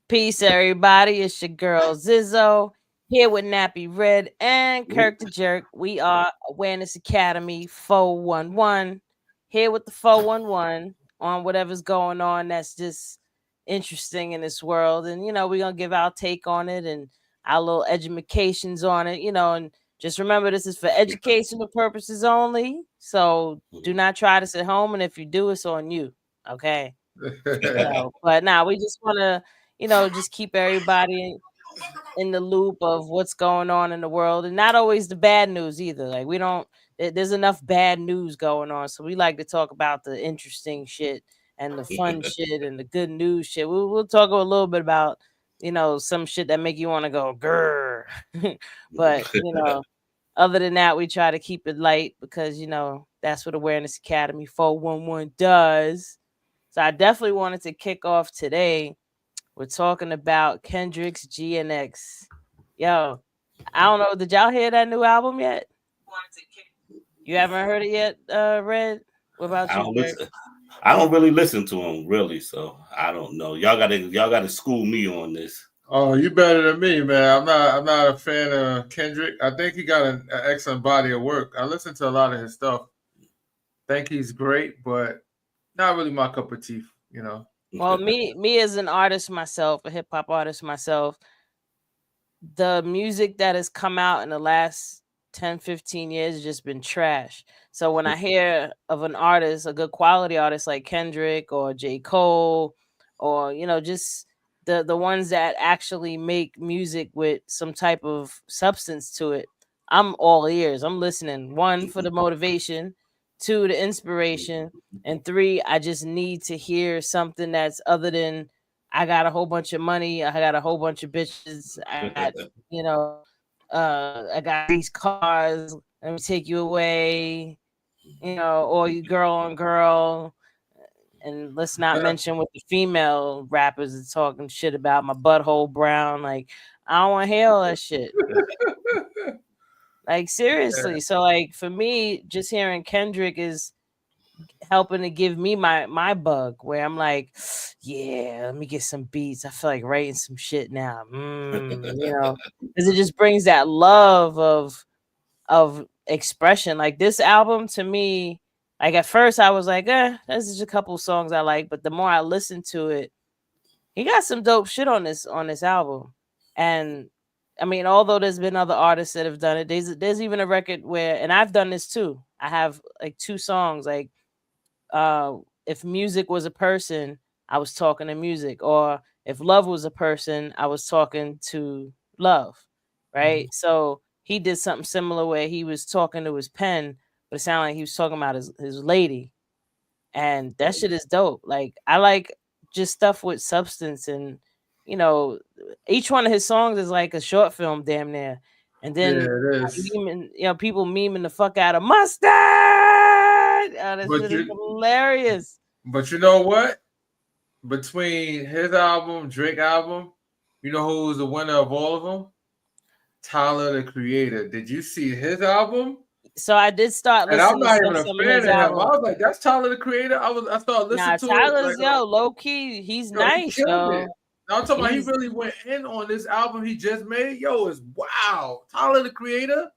Peace, everybody. It's your girl Zizzo here with Nappy Red and Kirk the Jerk. We are Awareness Academy 411 here with the 411 on whatever's going on that's just interesting in this world. And, we're going to give our take on it and our little educations on it, and just remember this is for educational purposes only. So do not try this at home. And if you do, it's on you. Okay. But now we just want to just keep everybody in the loop of what's going on in the world, and not always the bad news either. Like we don't, there's enough bad news going on, so we like to talk about the interesting shit and the fun shit and the good news shit. We'll talk a little bit about some shit that make you want to go grrr, but other than that, we try to keep it light because that's what Awareness Academy 411 does. So I definitely wanted to kick off today. We're talking about Kendrick's GNX. Yo, I don't know. Did y'all hear that new album yet? You haven't heard it yet, Red? What about I you, don't Jerk? listen. I don't really listen to him really, so I don't know. Y'all gotta school me on this. Oh, you better than me, man. I'm not a fan of Kendrick. I think he got an excellent body of work. I listen to a lot of his stuff. Think he's great, but not really my cup of tea. You know. Well, me as an artist myself, a hip hop artist myself, the music that has come out in the last 10, 15 years has just been trash. So when I hear of an artist, a good quality artist like Kendrick or J. Cole, or just the ones that actually make music with some type of substance to it, I'm all ears. I'm listening. One, for the motivation, two, the inspiration, and three, I just need to hear something that's other than I got a whole bunch of money, I got a whole bunch of bitches, I got, I got these cars, let me take you away, or you girl on girl. And let's not mention what the female rappers are talking shit about my butthole brown. Like, I don't want to hear all that shit. Like, seriously. So, like, for me, just hearing Kendrick is helping to give me my bug where I'm like, yeah, let me get some beats. I feel like writing some shit now. Because it just brings that love of expression. Like this album to me, like at first I was like, there's just a couple songs I like, but the more I listen to it, he got some dope shit on this album. And I mean, although there's been other artists that have done it, there's even a record where, and I've done this too. I have like two songs like if music was a person, I was talking to music, or if love was a person, I was talking to love, right? So he did something similar where he was talking to his pen, but it sounded like he was talking about his lady, and that shit is dope. Like I like just stuff with substance, and you know, each one of his songs is like a short film, damn near. And Yeah, then it is. people memeing the fuck out of mustard. Oh, that But shit is you, hilarious. but you know what? Between his album, Drake album, you know who was the winner of all of them? Tyler the Creator. Did you see his album? So I did start And I'm listening not to even a some of fan his of him. I album. was like, that's Tyler the Creator. I started listening Nah, to it like, Tyler's low key. He's yo, he nice, killed it. yo. Now I'm talking about he He's really went in on this album he just made. Yo, it's wow. Tyler the Creator.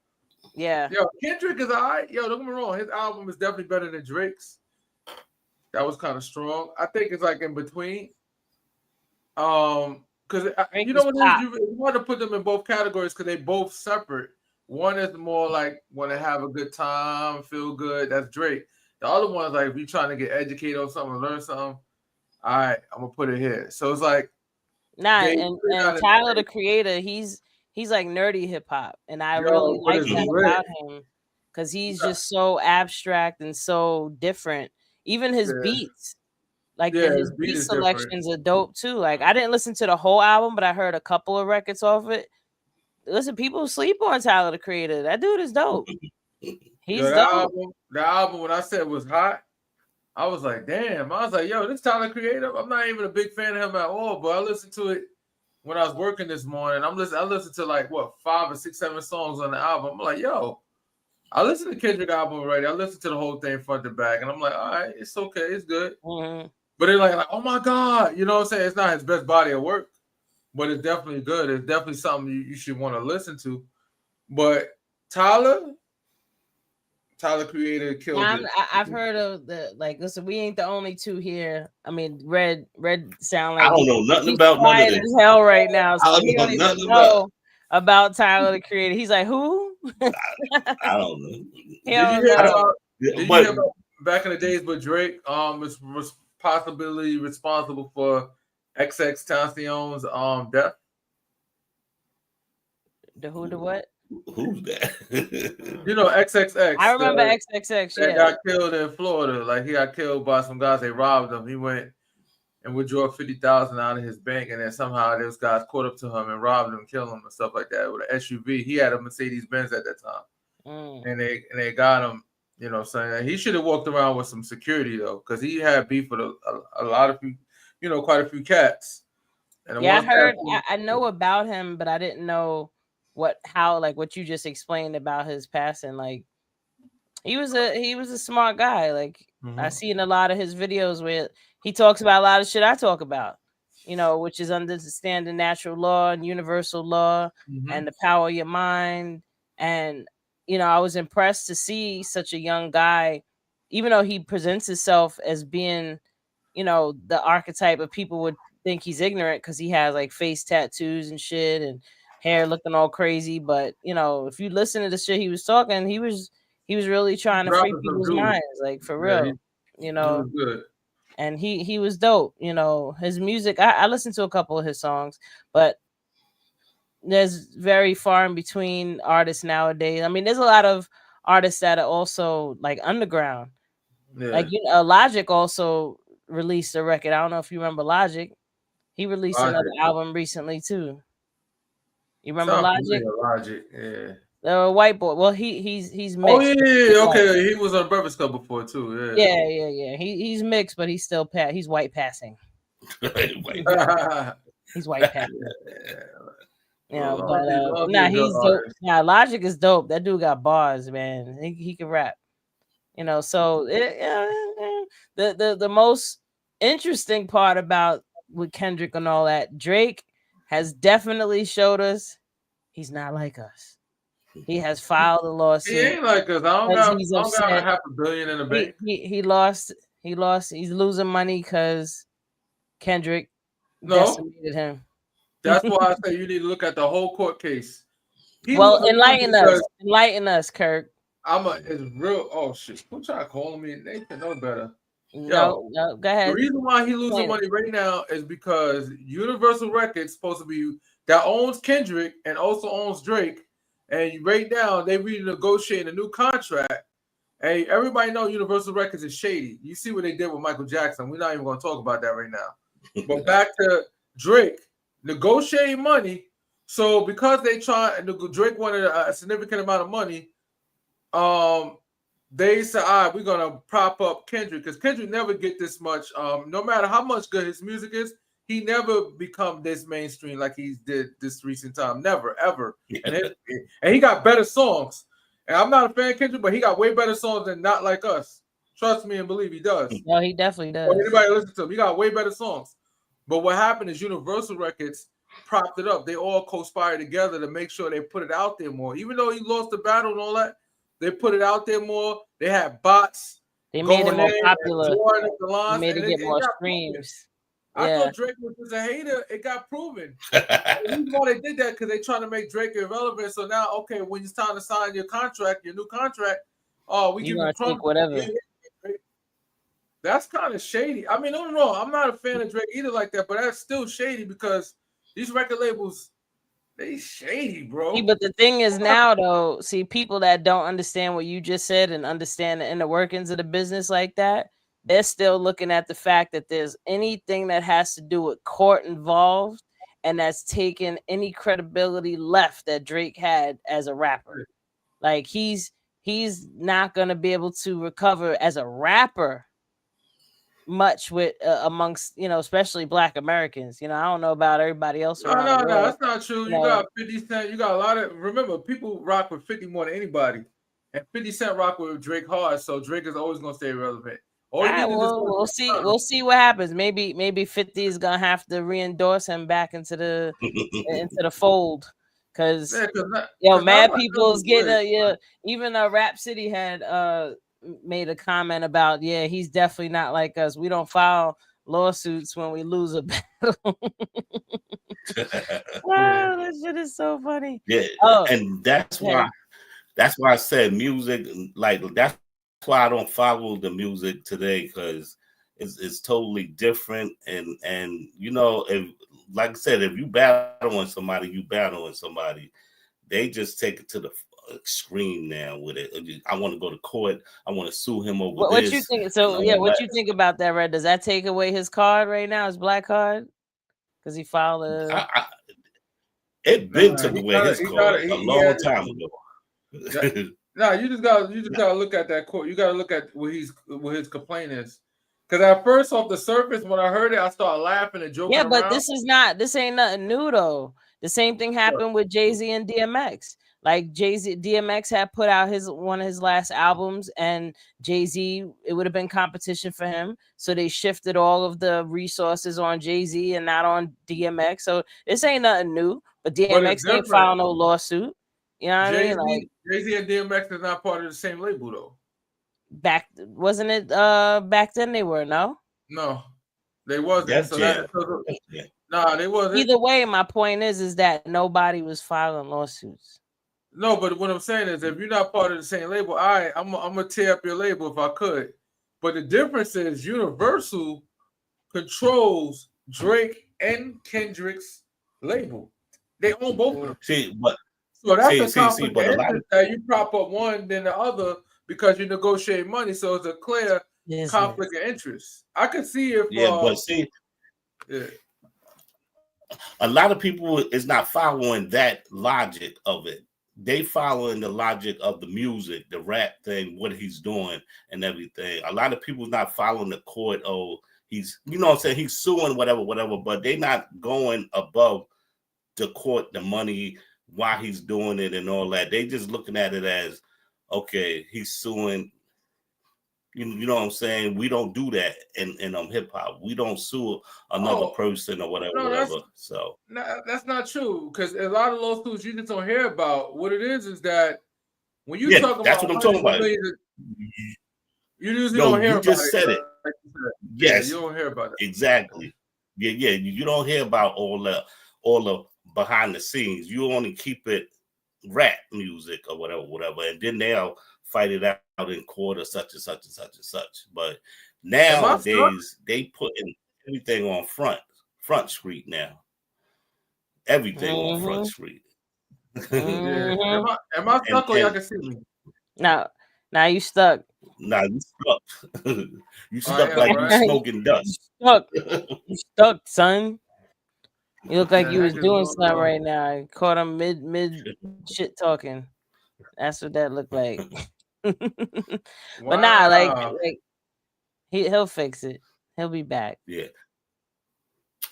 yeah. Yo, Kendrick is all right. Yo, don't get me wrong. His album is definitely better than Drake's. That was kind of strong. I think it's like in between. Because Drake you know is what it is, pop. you want to put them in both categories because they both separate. One is more like want to have a good time, feel good. That's Drake. The other one is like if you're trying to get educated on something, learn something. All right, I'm gonna put it here. So it's like Nah, they and not in Tyler the the Creator, he's like nerdy hip hop, and I really yo, but like it's that lit. about him because he's just so abstract and so different. Even his Yeah, beats, like yeah, his his beat beat is different. selections are dope too. Like I didn't listen to the whole album, but I heard a couple of records off it. Listen, people sleep on Tyler the Creator. That dude is dope. Yo, He's dope. the album when I said was hot, I was like, damn. I was like, yo, this Tyler Creator. I'm not even a big fan of him at all, but I listened to it when I was working this morning. I listened to like what 5 or 6, 7 songs on the album. I'm like, yo, I listened to Kendrick album already. I listened to the whole thing front to back, and I'm like, all right, it's okay, it's good. Mhm. But they're like, oh my god, you know what I'm saying? It's not his best body of work, but it's definitely good. It's definitely something you should want to listen to. But Tyler Creator killed Now, it. I've heard of the like. Listen, we ain't the only two here. I mean, Red sound I like don't know nothing he's about none of quiet this. as hell right now, I so he don't don't know even nothing about. know about Tyler the Creator. He's like, who? I don't know. He Did you don't hear know. about? Did you But hear about back in the days with Drake? Was possibly responsible for XX Tension's death. The who, the what? who's that? You know XXX. I remember the- XXX. that Yeah, got killed in Florida. Like he got killed by some guys. They robbed him. He went and withdrew 50,000 out of his bank, and then somehow those guys caught up to him and robbed him, killed him, and stuff like that with an SUV. He had a Mercedes Benz at that time, and they got him. You know, saying he should have walked around with some security though, because he had beef with a lot of people. You know, quite a few cats. And yeah. I heard. I know about him, but I didn't know how what you just explained about his passing. Like he was a smart guy. Like I seen a lot of his videos where he talks about a lot of shit I talk about, you know, which is understanding natural law and universal law and the power of your mind. And, you know, I was impressed to see such a young guy, even though he presents himself as being, you know, the archetype of people would think he's ignorant because he has like face tattoos and shit and hair looking all crazy. But, you know, if you listen to the shit he was talking, he was really trying to free people's minds, like for real. You know, he was good. And he was dope. You know, his music. I listened to a couple of his songs, but there's very far in between artists nowadays. I mean, there's a lot of artists that are also like underground. Yeah. Like Logic also released a record. I don't know if you remember Logic. He released another album recently too. You remember Logic? Logic, yeah. The white boy. Well, he's mixed. Oh yeah, okay. He was on Breakfast Club before too. Yeah. He's mixed, but he's still he's white passing. He's white passing. Yeah, but he's dope. Nah, Logic is dope. That dude got bars, man. He can rap. You know, so the most interesting part about with Kendrick and all that, Drake has definitely showed us he's not like us. He has filed a lawsuit. He ain't like us. I don't got $500 million in the bank. He lost. He's losing money because Kendrick decimated him. That's why I say you need to look at the whole court case. Enlighten us, Kirk. It's real. Oh shit! Who trying to call me? They can know better. No, go ahead. The reason why he losing money right now is because Universal Records supposed to be that owns Kendrick and also owns Drake, and right now they renegotiating a new contract. And everybody know Universal Records is shady. You see what they did with Michael Jackson. We're not even going to talk about that right now. But back to Drake negotiating money. So because Drake wanted a significant amount of money, they said, all right, we're gonna prop up Kendrick because Kendrick never get this much. No matter how much good his music is, he never become this mainstream like he did this recent time. Never, ever. And he got better songs. And I'm not a fan of Kendrick, but he got way better songs than Not Like Us. Trust me and believe he does. No, he definitely does. Anybody listen to him, he got way better songs. But what happened is Universal Records propped it up. They all conspired together to make sure they put it out there more. Even though he lost the battle and all that, they put it out there more. They had bots. They made it more popular. They made it get more streams. I thought Drake was just a hater. It got proven. Why they did that? Because they trying to make Drake irrelevant. So now, okay, when it's time to sign your contract, your new contract, we give you take whatever. That's kind of shady. I mean, don't get me wrong. I'm not a fan of Drake either like that, but that's still shady because these record labels, they shady, bro. See, but the thing is now, though, see, people that don't understand what you just said and understand the inner workings of the business like that, they're still looking at the fact that there's anything that has to do with court involved and that's taken any credibility left that Drake had as a rapper. Like he's not going to be able to recover as a rapper much with amongst, you know, especially Black Americans. You know, I don't know about everybody else. No, that's not true. You got 50 Cent. You got a lot of, remember, people rock with 50 more than anybody. And 50 Cent rock with Drake hard, so Drake is always going to stay relevant. All All you right, need to well, do we'll is see. We'll see what happens. Maybe 50 is gonna have to re-endorse him back into the fold, because yeah, mad like people is getting good. even Rap City had made a comment about he's definitely not like us. We don't file lawsuits when we lose a battle. Wow, that shit is so funny. Yeah, Oh, and that's yeah. why I said music. Like that's why I don't follow the music today, because it's totally different. And if, like I said, if you battling somebody, you battling somebody. They just take it to the extreme now with it. I want to go to court. I want to sue him over What you this. think? So what you think about that, Red? Does that take away his card right now, his black card? Because he filed a. It been took He away gotta, his he gotta, card a he long has. time ago. No, you just gotta look at that quote. You gotta look at what his complaint is. Because at first, off the surface, when I heard it, I started laughing and joking Yeah, but around. this ain't nothing new though. The same thing happened with Jay-Z and DMX. Like Jay-Z, DMX had put out one of his last albums, and Jay-Z, it would have been competition for him. So they shifted all of the resources on Jay-Z and not on DMX. So this ain't nothing new, but But it's DMX ain't different. filed no lawsuit. You know what I mean? Like Jay-Z and DMX is not part of the same label though. wasn't it back then they were, no? No, they wasn't. That's Nah, they wasn't. Either way, my point is that nobody was filing lawsuits. No, but what I'm saying is, if you're not part of the same label, I'm gonna tear up your label if I could. But the difference is Universal controls Drake and Kendrick's label. They own both of them. So that's a conflict of interest that you prop up one then the other because you negotiate money. So it's a clear conflict of interest. I could see if a lot of people is not following that logic of it. They following the logic of the music, the rap thing, what he's doing and everything. A lot of people not following the court. Oh, he's, what I'm saying? He's suing whatever, but they not going above the court, the money, why he's doing it and all that. They just looking at it as, okay, he's suing. You know what I'm saying? We don't do that in hip hop. We don't sue another person or whatever. So no, that's not true, because a lot of lawsuits you just don't hear about. What it is that when you talk about that's what I'm talking about. You usually don't hear about it. You just said it. Like yes, you don't hear about it. Exactly. Yeah. You don't hear about all the behind the scenes. You only keep it rap music or whatever, and then they'll fight it out in court or such and such and such and such. But nowadays they put everything on front street now. Everything on front street. Am I stuck or y'all can see me? Now you stuck. Nah, you stuck. You stuck like you smoking dust. You stuck, son. You look like you was doing something right now. I caught him mid shit talking. That's what that looked like. But nah, like he'll fix it. He'll be back. Yeah.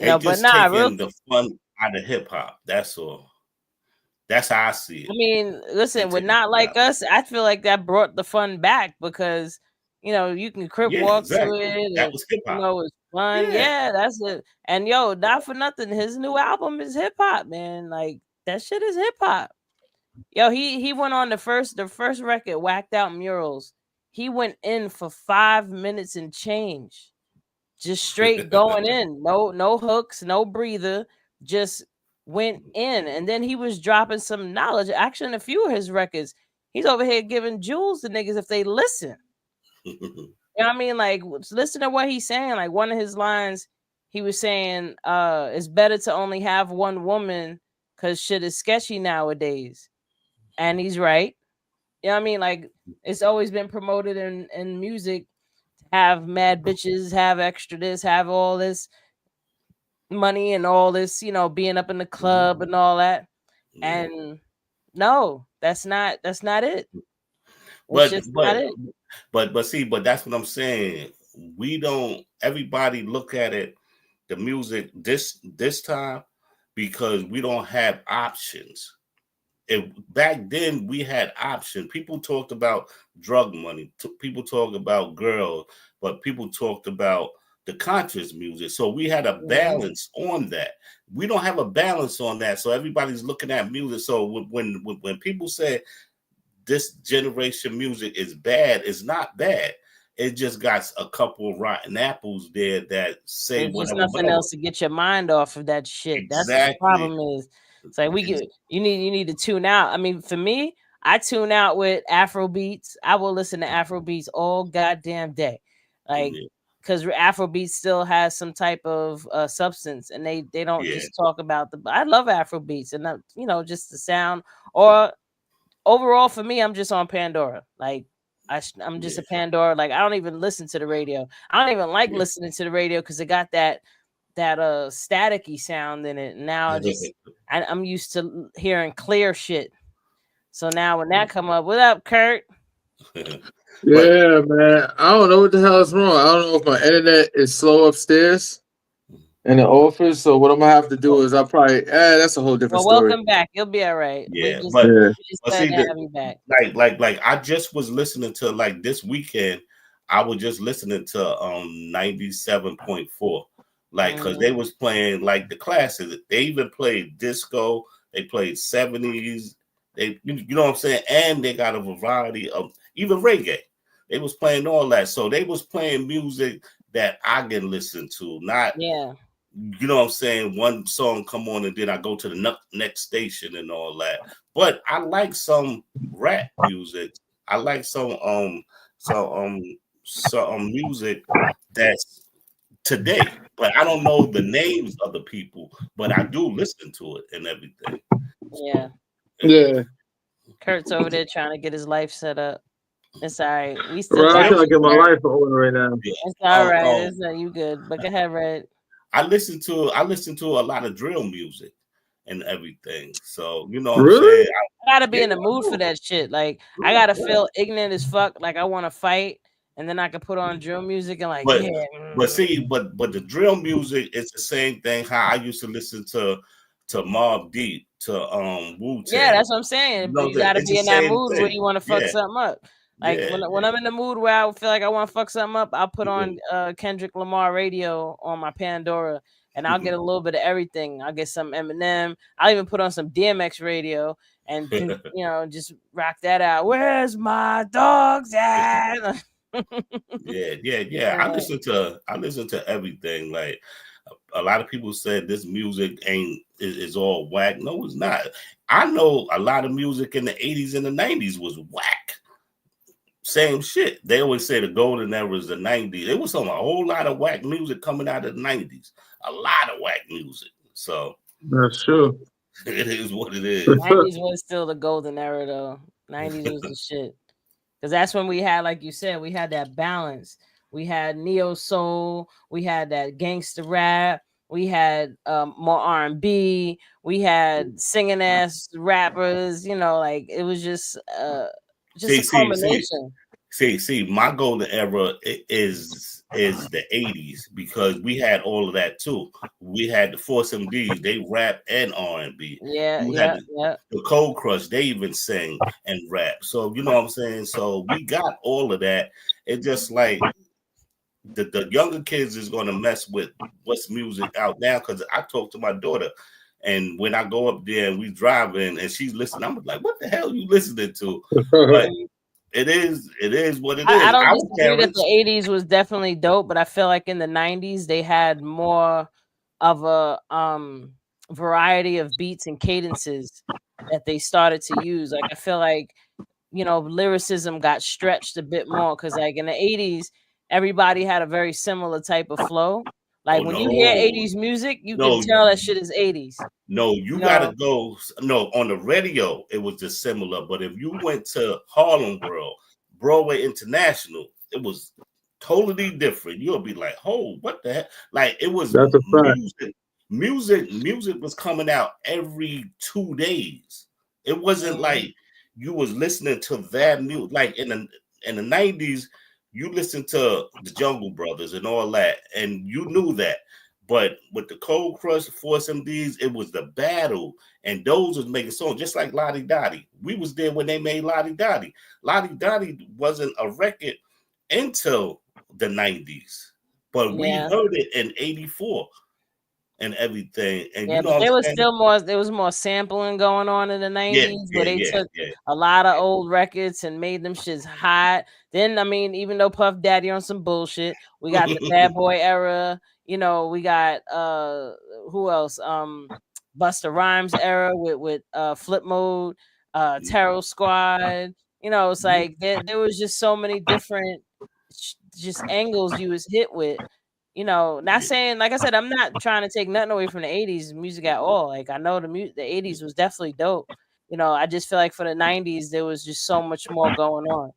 No, but nah, real the fun out of hip hop. That's all. That's how I see it. I mean, listen, with Not Like Us, I feel like that brought the fun back because you can crip walk to it. That was hip hop. It's fun. Yeah, that's it. And not for nothing, his new album is hip hop, man. Like that shit is hip hop. He went on the first record, Whacked Out Murals. He went in for 5 minutes and change, just straight going in, no hooks, no breather, just went in. And then he was dropping some knowledge. Actually, in a few of his records, he's over here giving jewels to niggas if they listen. You know what I mean? Like, listen to what he's saying. Like one of his lines, he was saying, "It's better to only have one woman because shit is sketchy nowadays." And he's right. You know what I mean? Like, it's always been promoted in music to have mad bitches, have extra this, have all this money and all this, being up in the club and all that. And no, that's not it. But that's what I'm saying. We don't, everybody look at it, the music this time, because we don't have options. back then we had option. People talked about drug money. People talked about girls, but people talked about the conscious music. So we had a balance on that. We don't have a balance on that. So everybody's looking at music. So when people say this generation music is bad, it's not bad. It just got a couple of rotten apples there that say There's just whatever. nothing else to get your mind off of that shit. Exactly. That's what the problem is. It's like you need to tune out. I mean, for me, I tune out with Afro beats. I will listen to Afro beats all goddamn day, like because Afro beats still has some type of substance, and they don't just talk about the. I love Afro beats, and just the sound. Or overall, for me, I'm just on Pandora. Like I'm just a Pandora. Like I don't even listen to the radio. I don't even like listening to the radio because it got that staticky sound in it. Now I'm used to hearing clear shit. So now when that come up, what up, Kurt? Yeah, man. I don't know what the hell is wrong. I don't know if my internet is slow upstairs in the office. So what I'm gonna have to do is I'll probably that's a whole different story. Welcome back. You'll be all right. Yeah, we're just glad to have you back. Like I just was listening to like this weekend. I was just listening to 97.4. Like, because they was playing like the classics. They even played disco. They played 70s. You know what I'm saying? And they got a variety of even reggae. They was playing all that. So they was playing music that I can listen to. Not, you know what I'm saying? One song come on and then I go to the next station and all that. But I like some rap music. I like some music that's today. But I don't know the names of the people, but I do listen to it and everything. Yeah. Kurt's over there trying to get his life set up. It's all right. We still I'm trying to get my life in order right now. It's all right. It's not you good. But go ahead, Red. I listen to a lot of drill music and everything. So you know what really? I'm saying? I gotta be in the mood for that shit. Like I gotta feel ignorant as fuck, like I wanna fight. And then I could put on drill music and but the drill music is the same thing how I used to listen to Mobb Deep, to Wu-Tang. Yeah, that's what I'm saying. But you gotta be in that mood where you want to fuck something up. Like when I'm in the mood where I feel like I want to fuck something up, I'll put on Kendrick Lamar radio on my Pandora, and I'll get a little bit of everything. I'll get some Eminem. I'll even put on some DMX radio and just rock that out. Where's my dogs at? Yeah. I listen to everything. Like a lot of people said this music is all whack. No, it's not. I know a lot of music in the 80s and the 90s was whack. Same shit. They always say the golden era is the 90s. There was a whole lot of whack music coming out of the 90s. A lot of whack music. So that's true. It is what it is. 90s was still the golden era though. 90s was the shit. Because that's when we had, like you said, we had that balance. We had neo soul, we had that gangster rap, we had more R&B, we had singing ass rappers. Like it was just a combination. See, my golden era is the 80s because we had all of that too. We had the Force MDs, they rap and R&B. The Cold Crush, they even sing and rap. So you know what I'm saying? So we got all of that. It's just like the younger kids is going to mess with what's music out now, because I talk to my daughter, and when I go up there and we driving and she's listening, I'm like, what the hell are you listening to? But it is what it is. I don't disagree that the 80s was definitely dope, but I feel like in the 90s they had more of a variety of beats and cadences that they started to use. Like I feel like lyricism got stretched a bit more, because like in the 80s everybody had a very similar type of flow. Like when you hear 80s music, you can tell that shit is 80s. No, you gotta go. No, on the radio, it was just similar. But if you went to Harlem World, Broadway International, it was totally different. You'll be like, oh, what the heck? Like it was music was coming out every 2 days. It wasn't like you was listening to that music. Like in the 90s, you listened to the Jungle Brothers and all that, and you knew that. But with the Cold Crush, Force MDs, it was the battle, and those was making songs just like Lottie Dottie. We was there when they made Lottie Dottie. Lottie Dottie wasn't a record until the 90s, but we heard it in 84 and everything. And you know, but there was still more. There was more sampling going on in the 90s, where they took a lot of old records and made them shits hot. Then, I mean, even though Puff Daddy on some bullshit, we got the Bad Boy era. You know, we got who else? Busta Rhymes era with Flip Mode, Terror Squad. You know, it's like there was just so many different just angles you was hit with. You know, not saying, like I said, I'm not trying to take nothing away from the 80s music at all. Like, I know the 80s was definitely dope. You know, I just feel like for the 90s, there was just so much more going on.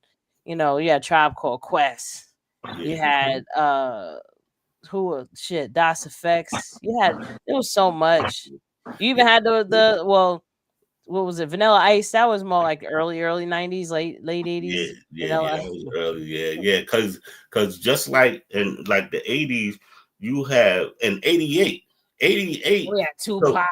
You know, you had Tribe Called Quest. You had Das Effects. There was so much. You even had the what was it? Vanilla Ice. That was more like early 90s, late 80s. Yeah, that was early. Because just like in like the 80s, you have in 88. We had Tupac.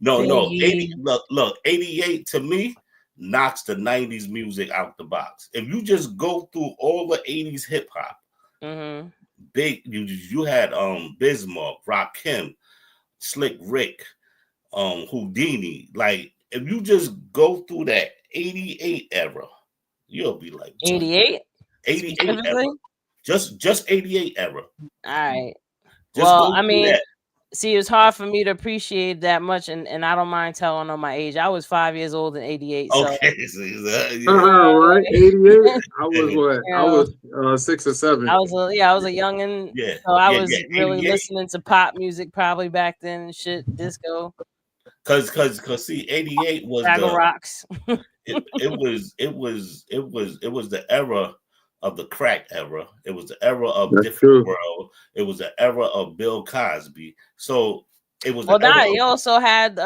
No, 80. Look, 88 to me knocks the 90s music out the box. If you just go through all the 80s hip hop, you had Bismarck, Rakim, Slick Rick, Houdini, like. If you just go through that 88 era, you'll be like 88? 88 era. Just 88 era. All right. Well, I mean, see, it's hard for me to appreciate that much, and I don't mind telling on my age. I was 5 years old in 88. Okay. Right. 88. I was what? I was 6 or 7. I was a youngin'. Yeah. So I was really listening to pop music probably back then and shit, disco. Cause see, 88 was Rocks. it was the era of the crack era. It was the era of Different World. It was the era of Bill Cosby. So it was. You also had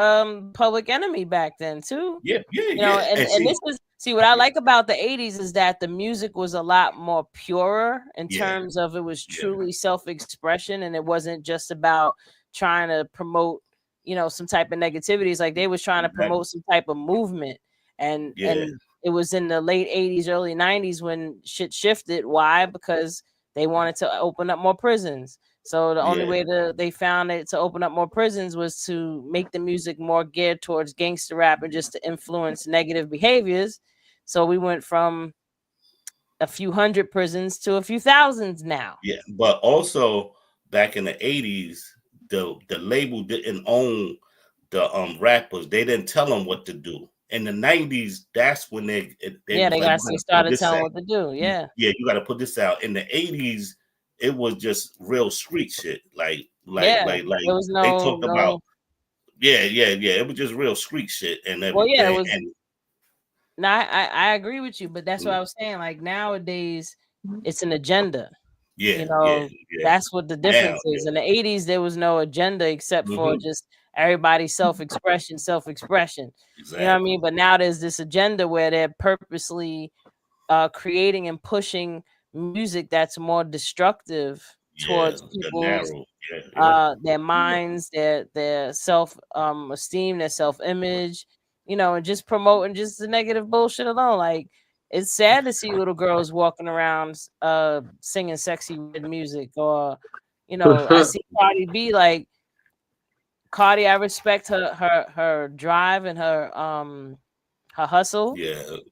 Public Enemy back then too. Yeah. You know, and this is what I like about the 80s is that the music was a lot more purer in terms of it was truly self-expression, and it wasn't just about trying to promote, you know, some type of negativities. Like they was trying to promote some type of movement, and it was in the late 80s, early 90s when shit shifted. Why? Because they wanted to open up more prisons. So the only way they found it to open up more prisons was to make the music more geared towards gangster rap and just to influence negative behaviors. So we went from a few hundred prisons to a few thousands now. Yeah, but also back in the 80s, the label didn't own the rappers. They didn't tell them what to do. In the 90s, that's when they started telling what to do. Yeah, you got to put this out. In the 80s, it was just real street shit. Like there was no, they talked about. It was just real street shit and everything. Well, yeah, it was. No, I agree with you, but that's what I was saying. Like nowadays, it's an agenda. Yeah, you know, that's what the difference is. In the 80s, there was no agenda except for just everybody's self-expression. Exactly. You know what I mean? But now there's this agenda where they're purposely creating and pushing music that's more destructive towards people's their minds, their self esteem, their self-image, you know, and just promoting just the negative bullshit alone. Like, it's sad to see little girls walking around singing sexy red music, or, you know, I see Cardi B. Like, Cardi, I respect her drive and her hustle.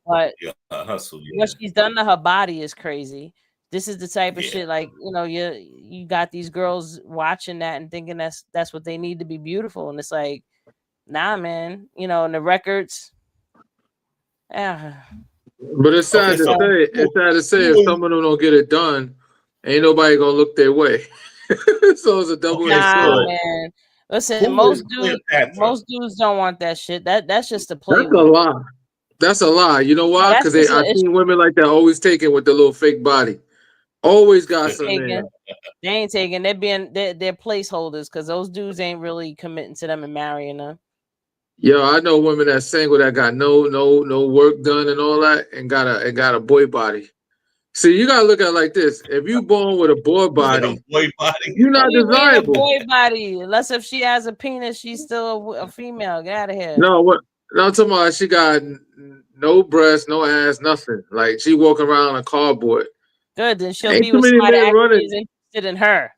But her hustle. What she's done to her body is crazy. This is the type of shit, like, you know, you got these girls watching that and thinking that's what they need to be beautiful, and it's like, nah, man. You know, and the records. But it's sad to say. It's sad to say if some of them don't get it done, ain't nobody gonna look their way. So it's a double-edged sword. Man. Listen, most dudes don't want that shit. That's just a play. That's a lie. That's a lie. You know why? Because I seen women like that always taking with the little fake body. Always got something. They ain't taking. They're placeholders because those dudes ain't really committing to them and marrying them. Yo, I know women that single that got no work done and all that, and got a boy body. See, you gotta look at it like this. If you born with a boy body, boy body. you're not What do you mean a desirable. boy body? Unless if she has a penis, she's still a female. Get out of here. No, what? No, I'm talking about she got no breast, no ass, nothing. Like she walking around on a cardboard. Good, then she'll Ain't be too with many somebody men that actually running. is interested in her.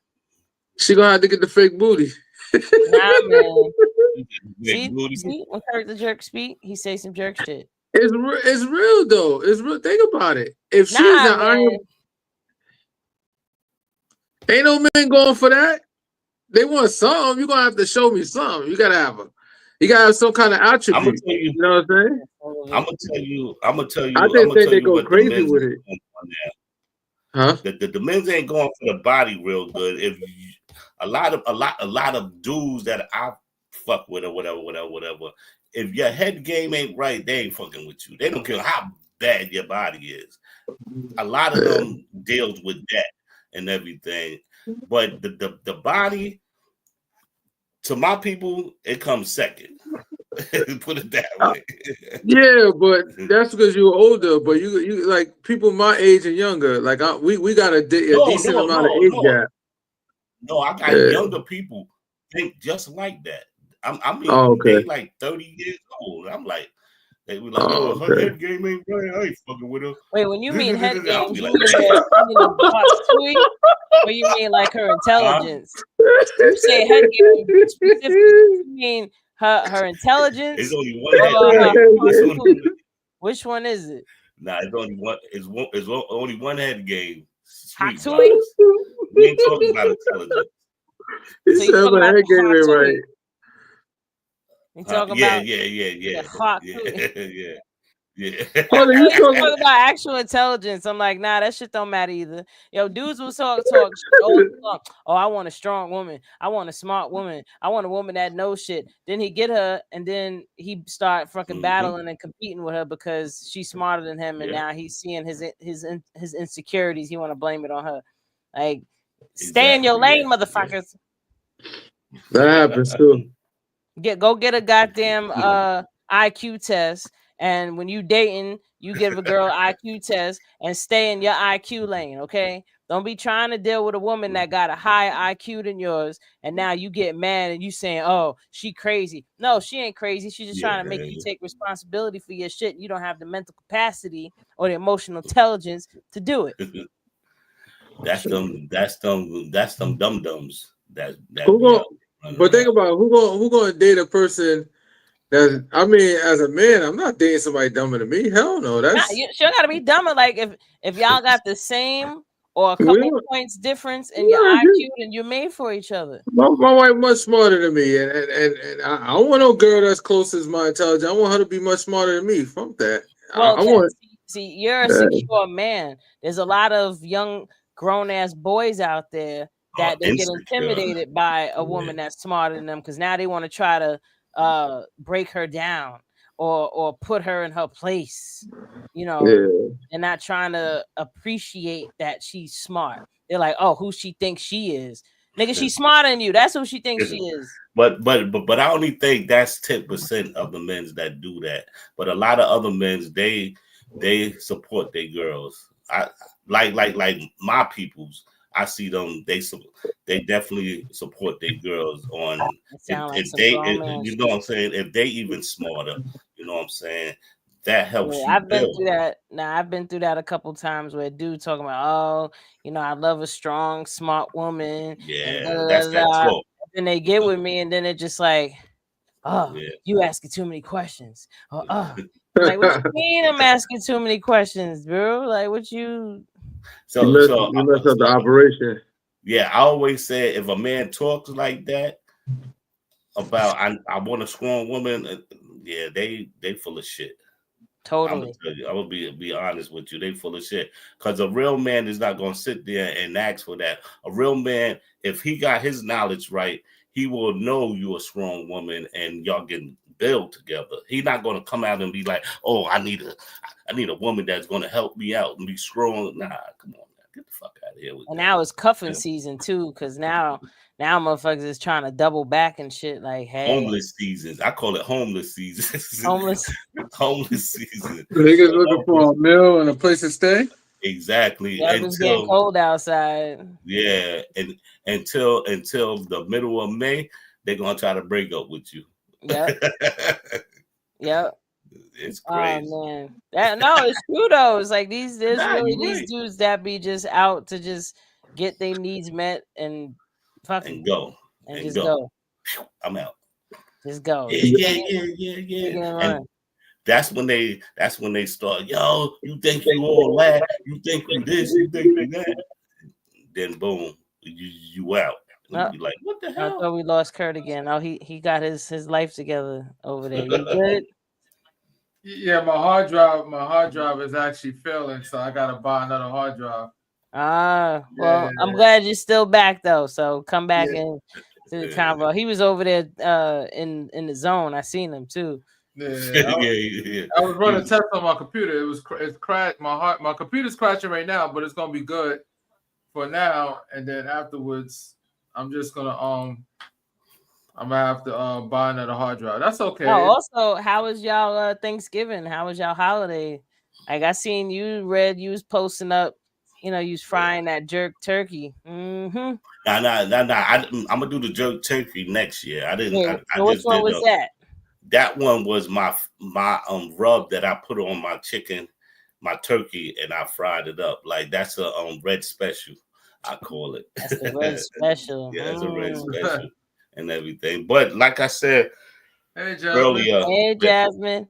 She gonna have to get the fake booty. Nah, man. Big booty. See, when Kirk the Jerk speak, he say some jerk shit. It's real though. It's real. Think about it. If she's Nah, an iron, man. ain't no men going for that. They want something. You're gonna have to show me something. You gotta have some kind of I'm gonna attribute. tell you. You know what I'm saying? I'm gonna tell you. I'm gonna tell you. I I'm just gonna think tell they you go what the crazy men's with is it. going on there. Huh? The men's ain't going for the body real good. If a lot of dudes that I fuck with or whatever. If your head game ain't right, they ain't fucking with you. They don't care how bad your body is. A lot of them deals with that and everything. But the body, to my people, it comes second. Put it that way. Yeah, but that's because you're older. But you like people my age and younger. Like we got a decent amount of age gap. No, I got younger people think just like that. I mean, they like 30 years old. I'm like, they be like, yo, if her head game ain't right, I ain't fucking with her. Wait, when you mean head game, you like, mean the box tweet, or you mean like her intelligence? You say head game specifically, you mean her intelligence? It's only one head game. Which one is it? Nah, it's only one. It's only one head game. Hot tweet. We ain't talking about intelligence. He said the head game ain't right. You talking about yeah. Oh, you talking about actual intelligence? I'm like, nah, that shit don't matter either. Yo, dudes will talk oh, I want a strong woman. I want a smart woman. I want a woman that knows shit. Then he get her, and then he start fucking battling and competing with her because she's smarter than him, and now he's seeing his insecurities. He want to blame it on her. Like, stay in your lane, motherfuckers. That happens too. Go get a goddamn IQ test, and when you dating, you give a girl IQ test and stay in your IQ lane, okay? Don't be trying to deal with a woman that got a higher IQ than yours, and now you get mad and you saying, "Oh, she crazy." No, she ain't crazy. She's just trying to make you take responsibility for your shit. You don't have the mental capacity or the emotional intelligence to do it. That's them dum-dums. But think about who gonna date a person that, I mean, as a man, I'm not dating somebody dumber than me. Hell no. That's you sure gotta be dumber. Like if y'all got the same or a couple points difference in your IQ, then you're made for each other. My wife much smarter than me, and I don't want no girl that's close as my intelligence. I want her to be much smarter than me. Fuck that. Well, see, you're a secure man. There's a lot of young grown ass boys out there that they get intimidated by a woman that's smarter than them because now they want to try to break her down or put her in her place, you know, and not trying to appreciate that she's smart. They're like, oh, who she thinks she is. Nigga, she's smarter than you. That's who she thinks she is. But I only think that's 10% of the men that do that. But a lot of other men, they support their girls. I like my peoples. I see them. They definitely support their girls on if they, you know what I'm saying. If they even smarter, you know what I'm saying. That helps. Yeah, I've been through that. Now I've been through that a couple times where a dude talking about, oh, you know, I love a strong, smart woman. Yeah, that's that talk. Then they get with me, and then it's just like, oh, you asking too many questions. Like, what you mean I'm asking too many questions, bro? Like, what you? So you messed up the operation. Yeah, I always say if a man talks like that about I want a strong woman, yeah, they full of shit. Totally. I will be honest with you. They full of shit. Because a real man is not going to sit there and ask for that. A real man, if he got his knowledge right, he will know you're a strong woman and y'all can build together. He's not going to come out and be like, oh, I need a woman that's going to help me out and be strong. Nah, come on, man. Get the fuck out of here. And now it's cuffing season too, because now motherfuckers is trying to double back and shit. Like, hey, homeless seasons. I call it homeless season. Homeless season. Niggas looking for a meal and a place to stay. Exactly. Yeah, it was getting cold outside. Yeah, and until the middle of May, they're gonna try to break up with you. Yep. Yep. It's crazy. Oh man, it's true though. It's like there's really you're these right. dudes that be just out to just get their needs met and fucking And go. and just go. I'm out. Just go. Yeah. And that's when they start, yo, you think you all that, you think you this, you think you that. Then boom, you out. Oh, You're like, what the hell? I thought we lost Kurt again. Oh, he got his life together over there. You good? Yeah, my hard drive is actually failing, so I gotta buy another hard drive. Well, Yeah. I'm glad you're still back though. So come back and to the convo. He was over there in the zone. I seen him too. Yeah, I was running tests on my computer. It's crashed. My computer's crashing right now, but it's gonna be good for now. And then afterwards, I'm just gonna I'm gonna have to buy another hard drive. That's okay. Oh, also, how was y'all Thanksgiving? How was y'all holiday? Like I seen you was posting up, you was frying that jerk turkey. Mm-hmm. Nah. I'm gonna do the jerk turkey next year. I didn't. Yeah, I which just one did, was that? That one was my rub that I put on my chicken, my turkey, and I fried it up. Like that's a red special, I call it. That's the red special. Yeah, it's a red special and everything. But like I said earlier, hey Jasmine.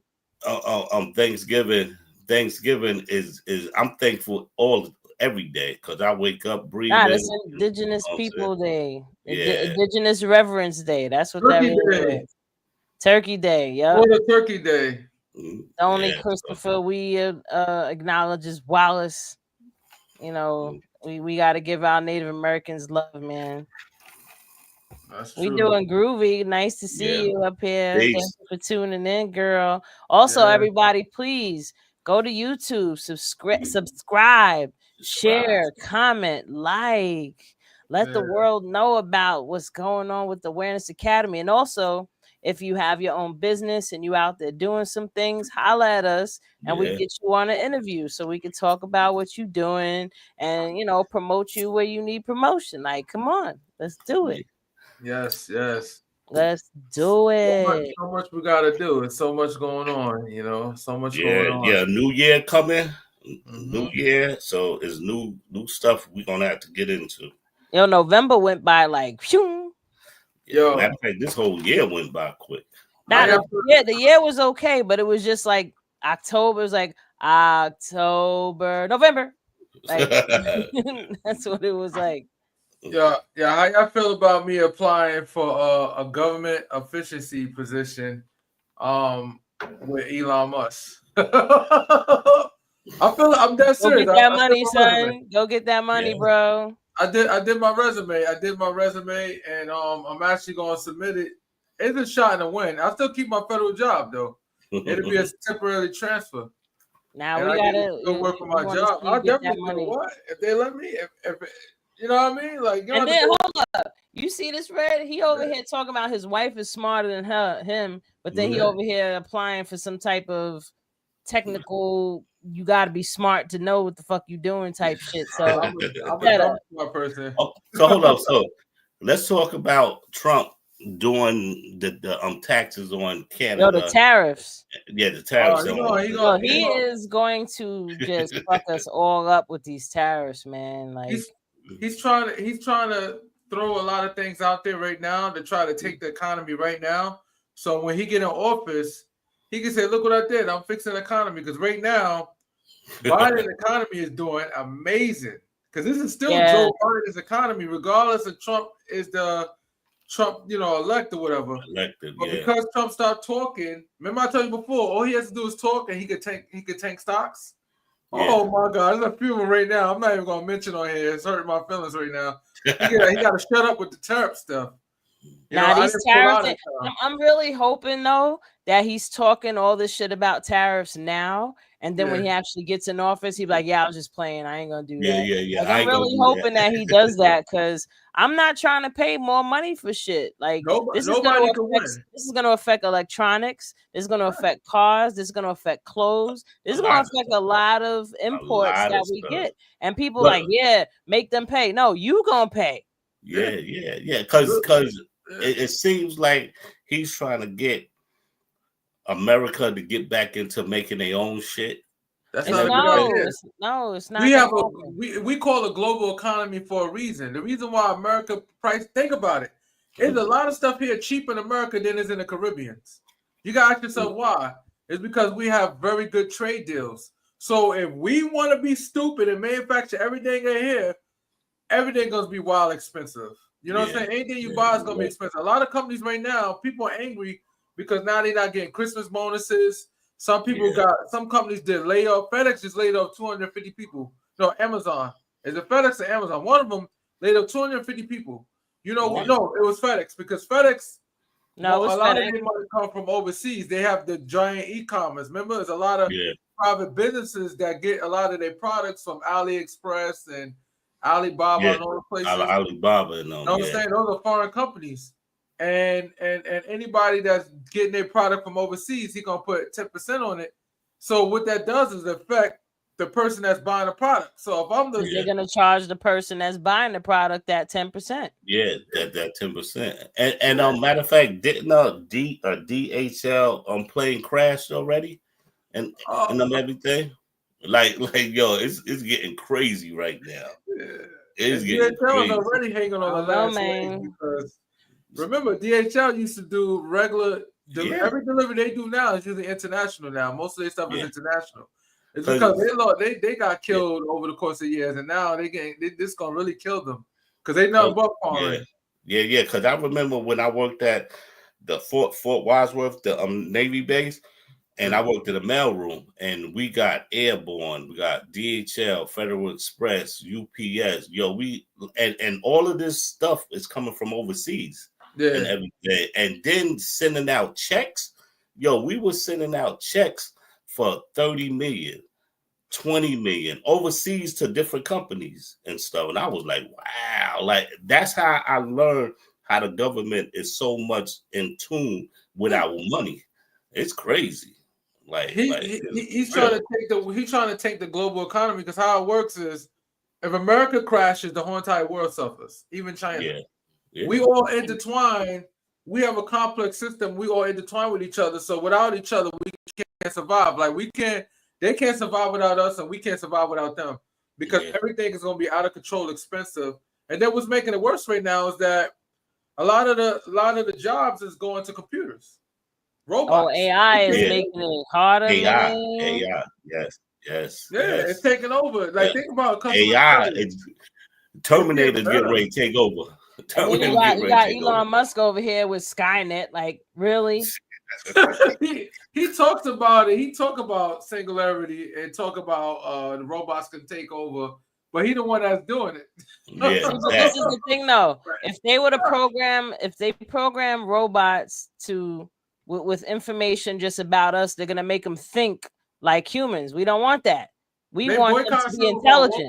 Thanksgiving is I'm thankful every day because I wake up breathing. It's Indigenous People Day. Indigenous Reverence Day. That's what that is. Turkey Day, yeah. What a Turkey Day. The only Christopher we acknowledge is Wallace. We got to give our Native Americans love, man. That's we true. Doing groovy. Nice to see you up here. Thank you for tuning in, girl. Also, everybody, please go to YouTube, subscribe, share, comment, like. Let the world know about what's going on with the Awareness Academy. And also, if you have your own business and you out there doing some things, holla at us and we get you on an interview so we can talk about what you're doing and, promote you where you need promotion. Like, come on, let's do it. Yes. Let's do it. So much we got to do. There's so much going on, so much going on. Yeah, new year coming. New year. So it's new stuff we're going to have to get into. November went by like, phew. Yo, matter of fact, this whole year went by quick. The year was okay, but it was just like October. It was like October, November. Like that's what it was like. Yeah. How y'all feel about me applying for a government efficiency position, with Elon Musk? I'm dead serious. Go get that money, son. Go get that money, bro. I did my resume. And I'm actually gonna submit it. It's a shot in the wind. I still keep my federal job though. It'll be a temporary transfer. Now we gotta go work for my job. I'll definitely do what if they let me. If you know what I mean? Like, and then hold up. You see this, Red? He over here talking about his wife is smarter than him, but then he over here applying for some type of technical. You got to be smart to know what the fuck you doing type shit. So I'm a smart person. So hold up. So let's talk about Trump doing the taxes on Canada. The tariffs. Yeah, the tariffs. He is going to just fuck us all up with these tariffs, man. Like he's trying to throw a lot of things out there right now to try to take the economy right now. So when he get in office, he can say, look what I did. I'm fixing the economy. Because right now, Biden's economy is doing amazing. Because this is still Joe Biden's economy, regardless of Trump elect or whatever. But because Trump stopped talking, remember I told you before, all he has to do is talk and he could tank stocks. Yeah. Oh my God, there's a few right now. I'm not even gonna mention on here. It's hurting my feelings right now. He got to shut up with the tariff stuff. These tariffs. I'm really hoping though that he's talking all this shit about tariffs now, and then when he actually gets in office, he's like, "Yeah, I was just playing. I ain't gonna do that." Yeah. Like, I I'm ain't gonna really do hoping that. that he does that, because I'm not trying to pay more money for shit. Like, this is gonna affect electronics. This is gonna affect cars. This is gonna affect clothes. This is gonna affect a lot of imports that we get. And people like, yeah, make them pay. No, you gonna pay. Yeah. Because it seems like he's trying to get America to get back into making their own shit. That's not a good idea. No, it's not. We call it global economy for a reason. The reason why America think about it. There's a lot of stuff here cheap in America than is in the Caribbean. You gotta ask yourself why. It's because we have very good trade deals. So if we want to be stupid and manufacture everything in here, everything gonna be wild expensive. You know what I'm saying? Anything you buy is gonna be expensive. A lot of companies right now, people are angry because now they're not getting Christmas bonuses. Some people some companies did layoff. FedEx just laid off 250 people. No, Amazon. Is it FedEx or Amazon? One of them laid off 250 people. You know, no, it was FedEx, because FedEx, a lot of their money come from overseas. They have the giant e-commerce. Remember, there's a lot of private businesses that get a lot of their products from AliExpress and Alibaba and all the places. Alibaba and all. You understand? Those are foreign companies. And anybody that's getting their product from overseas, he's gonna put 10% on it. So what that does is affect the person that's buying the product. So if I'm they're gonna charge the person that's buying the product that 10%. Yeah, that 10%. And matter of fact, didn't DHL plane crashed already, and everything? Like yo, it's getting crazy right now. It's getting crazy. Already hanging on the last leg, because remember, DHL used to do regular. Every delivery they do now is usually international. Now most of their stuff is international. It's because they got killed over the course of years, and now this gonna really kill them because they nothing but foreign. Yeah. Because I remember when I worked at the Fort Wadsworth, the Navy base, and I worked at a mail room, and we got Airborne, we got DHL, Federal Express, UPS. Yo, and all of this stuff is coming from overseas. And everything, and then sending out checks. Yo, we were sending out checks for 30 million, 20 million overseas to different companies and stuff. And I was like, wow, like that's how I learned how the government is so much in tune with our money. It's crazy. Like he's trying to take the global economy, because how it works is if America crashes, the whole entire world suffers, even China. Yeah. We all intertwine. We have a complex system. We all intertwine with each other. So without each other, we can't survive. Like they can't survive without us, and we can't survive without them, because everything is going to be out of control, expensive. And then what's making it worse right now is that a lot of the jobs is going to computers, robots. Oh, AI is making it harder. AI, yes. It's taking over. Like think about AI. Terminator's getting ready to take over. You got Elon Musk over here with Skynet. Like, really? he talks about it. He talk about singularity and talk about the robots can take over, but he the one that's doing it. This is the thing, though. If they were to program robots with information just about us, they're gonna make them think like humans. We don't want that. We want them to be intelligent.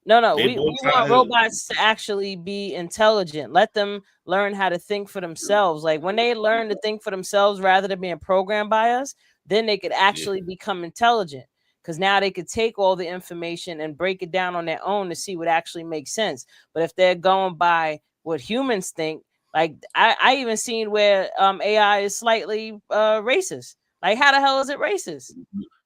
No. We want robots to actually be intelligent. Let them learn how to think for themselves. Like when they learn to think for themselves rather than being programmed by us, then they could actually become intelligent. Because now they could take all the information and break it down on their own to see what actually makes sense. But if they're going by what humans think, like I even seen where AI is slightly racist. Like how the hell is it racist?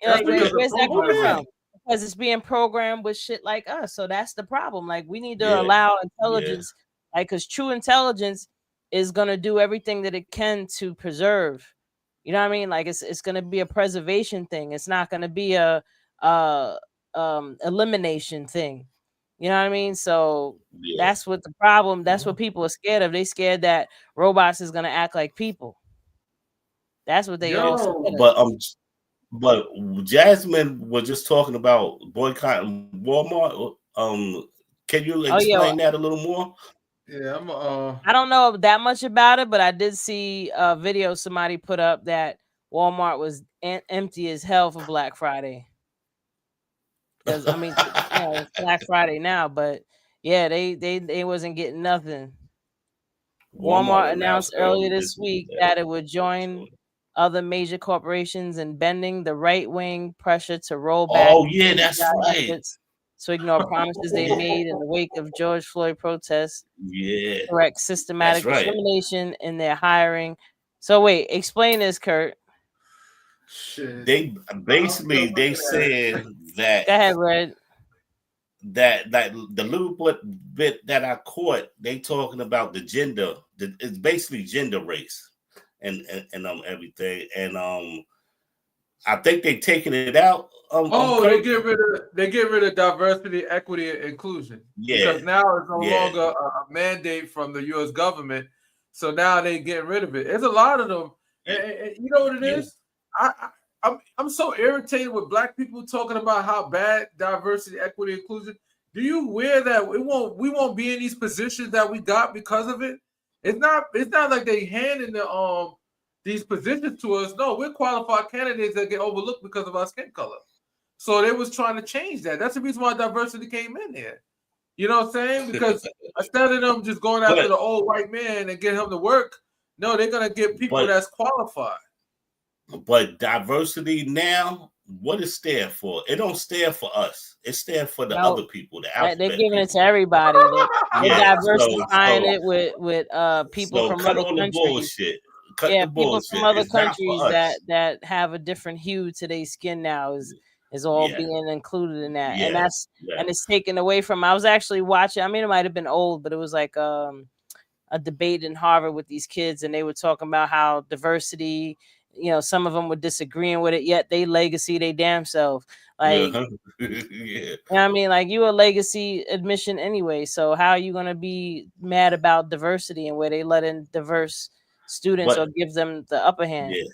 Like, where's that coming from? Because it's being programmed with shit like us. So that's the problem. Like we need to allow intelligence, like because true intelligence is gonna do everything that it can to preserve. You know what I mean? Like it's gonna be a preservation thing. It's not gonna be a elimination thing. You know what I mean? So that's what the problem. That's what people are scared of. They scared that robots is gonna act like people. That's what they all scared of. But Jasmine was just talking about boycotting Walmart. Can you explain that a little more? Yeah, I don't know that much about it, but I did see a video somebody put up that Walmart was empty as hell for Black Friday. Because I mean, it's Black Friday now, but yeah, they wasn't getting nothing. Walmart announced earlier this week that it would join other major corporations in bending the right-wing pressure to roll back Oh yeah, that's right. efforts to ignore promises they made in the wake of George Floyd protests, Yeah, correct systematic discrimination in their hiring. So wait, explain this, Kurt. Shit. They basically they said that. Go ahead, Red. That the little bit that I caught, they talking about the gender. It's basically gender race and everything. And I think they taking it out. They get rid of diversity, equity, and inclusion. Yeah, because now it's no longer a mandate from the U.S. government. So now they getting rid of it. There's a lot of them. And you know what it is? I'm so irritated with Black people talking about how bad diversity, equity, inclusion. Do you aware that we won't be in these positions that we got because of it? It's not like they handing these positions to us. No, we're qualified candidates that get overlooked because of our skin color. So they was trying to change that. That's the reason why diversity came in here. You know what I'm saying? Because instead of them just going after the old white man and get him to work, no, they're gonna get people that's qualified. But diversity now, what it stand for? It don't stand for us. It stands for the other people. They're giving it to everybody. They're diversifying it with people from other countries. Bullshit. People from other countries that have a different hue to their skin now is all being included in that. And and it's taken away from. I was actually watching, I mean, it might have been old, but it was like a debate in Harvard with these kids, and they were talking about how diversity, some of them were disagreeing with it, yet they legacy they damn self. Like, I mean, like, you a legacy admission anyway. So how are you going to be mad about diversity and where they let in diverse students or give them the upper hand? Yeah.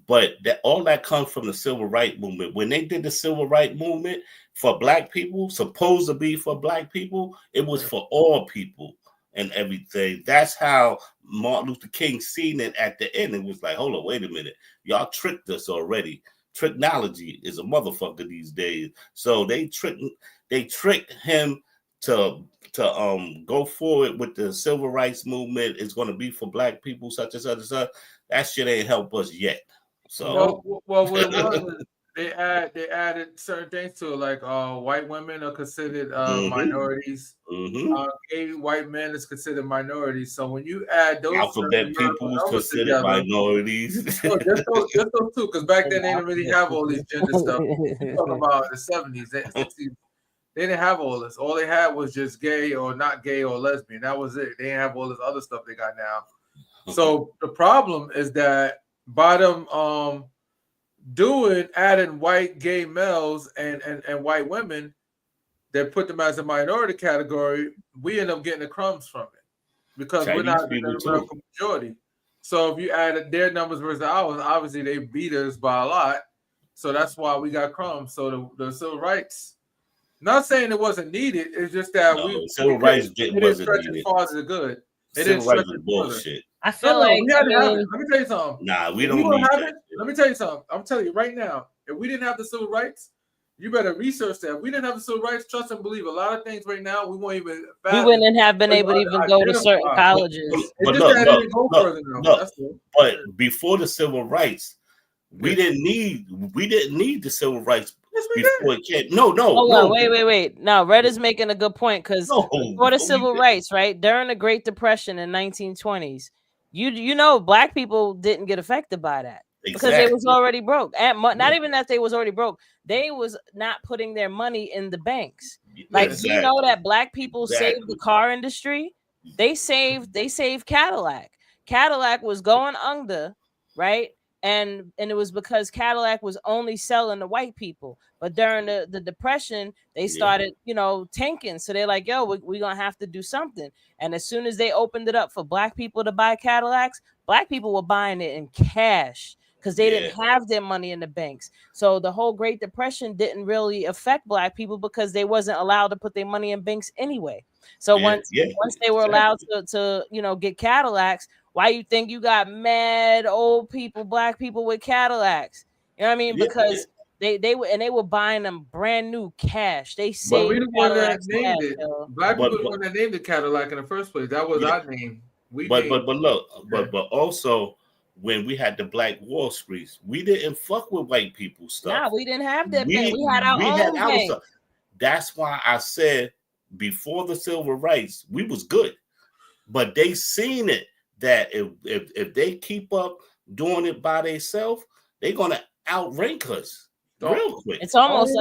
But all that comes from the civil rights movement. When they did the civil rights movement for Black people, supposed to be for Black people, it was for all people and everything. That's how Martin Luther King seen it at the end. It was like, hold on, wait a minute. Y'all tricked us already. Technology is a motherfucker these days. So they tricked him to go forward with the civil rights movement. It's going to be for Black people, such and such and such. That shit ain't help us yet. So what it was, they added certain things to it, like white women are considered minorities. Gay white men is considered minorities. So when you add those alphabet people is considered together, minorities. Just those two, because back then they didn't really have all these gender stuff. You're talking about the 70s, 60s. They didn't have all this. All they had was just gay or not gay or lesbian. That was it. They didn't have all this other stuff they got now. So the problem is that by them adding white gay males and white women that put them as a minority category, we end up getting the crumbs from it because Chinese we're not the American majority. So if you added their numbers versus ours, obviously they beat us by a lot. So that's why we got crumbs. So the civil rights, not saying it wasn't needed, it's just that civil rights didn't stretch as far as the good. It civil rights is bullshit. I feel like we had to have it. Let me tell you something. Nah, we don't need that. Let me tell you something. I'm telling you right now, if we didn't have the civil rights, you better research that. If we didn't have the civil rights, trust and believe. A lot of things right now we won't even. We wouldn't have been able to even go to certain colleges. But before the civil rights, we didn't need the civil rights. Before it came. No. Wait. No, Red is making a good point because before the civil rights, right, during the Great Depression in 1920s, you know, Black people didn't get affected by that because they was already broke. And not even that they was already broke, they was not putting their money in the banks. Like you know that Black people saved the car industry. They saved Cadillac. Cadillac was going under, right? And it was because Cadillac was only selling to white people. But during the Depression, they started, tanking. So they're like, yo, we're going to have to do something. And as soon as they opened it up for Black people to buy Cadillacs, Black people were buying it in cash because they didn't have their money in the banks. So the whole Great Depression didn't really affect Black people because they wasn't allowed to put their money in banks anyway. So once they were allowed to get Cadillacs, Why you think you got mad old people, black people with Cadillacs? You know what I mean? Yeah, Because they were buying them brand new cash. They But saved we the one that Cadillacs named cash, it. yo. Black but people the one that named the Cadillac in the first place. That was yeah, our name. We but named. look, Yeah. but also when we had the Black Wall Streets, we didn't fuck with white people stuff. Nah, we didn't have that bank. We had We our had own our bank. stuff. That's why I said before the civil rights, we was good. But they seen it that if they keep up doing it by themselves, they're gonna outrank us real quick. It's almost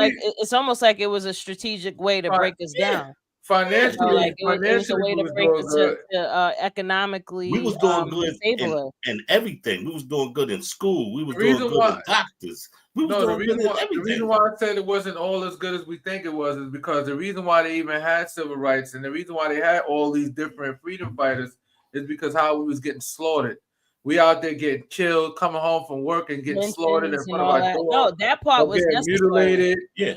like it was a strategic way to break us down. Financially, Like it was a way we to was break doing us good. to economically We was doing good disable us. in everything. We was doing good in school. We was The doing reason good why- as doctors. We was No, the doing reason good in why the everything. reason why I said it wasn't all as good as we think it was is because the reason why they even had civil rights and the reason why they had all these different freedom fighters is because how we was getting slaughtered. We out there getting killed, coming home from work and getting slaughtered in Lynchings front and of all our that. door. No, that part or was getting necessary. mutilated, Yeah.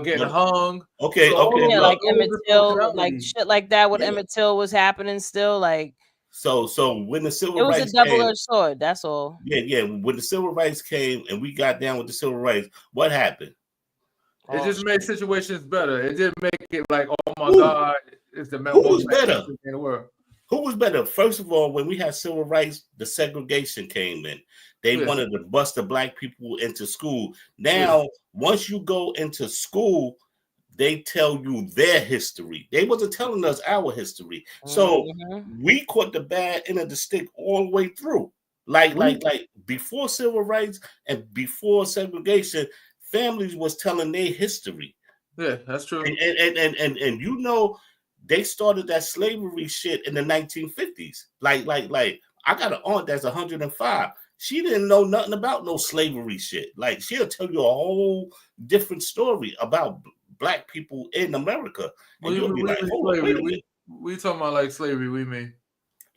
getting But- hung. Okay, So all okay. of Yeah, those- like all Emmett the Till, like functionality. shit like that with Yeah. Emmett Till was happening still. Like So when the civil it was a rights came, double-edged sword. That's all. yeah. When the civil rights came and we got down with the civil rights, what happened? It just made situations better. It didn't make it like, oh my Who? God, it's the Who was most better? thing in the world. Who was better? First of all, when we had civil rights, the segregation came in. They Yeah. wanted to bust the black people into school. Now, once you go into school, they tell you their history. They wasn't telling us our history. So we caught the bad end of the stick all the way through. Like before civil rights and before segregation, families was telling their history. Yeah, that's true. And you know, they started that slavery shit in the 1950s. Like I got an aunt that's 105. She didn't know nothing about no slavery shit. Like she'll tell you a whole different story about black people in America. And you'll be like, hold on, wait a minute. We talking about like slavery, we mean.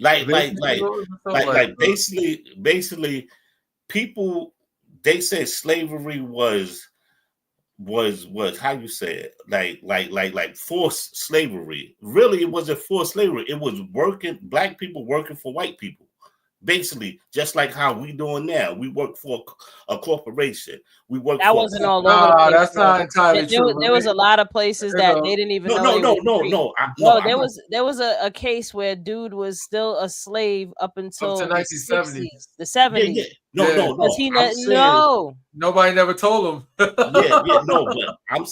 Like basically people, they say slavery was how you say it, like forced slavery. Really, it wasn't forced slavery. It was black people working for white people. Basically, just like how we doing now. We work for a corporation. We work. That wasn't all over the place. That's not entirely true. There was a lot of places that they didn't even know. No. There was a case where dude was still a slave up until the 1970s, the 70s. Yeah. No. Because he didn't know. Nobody never told him. No. But I'm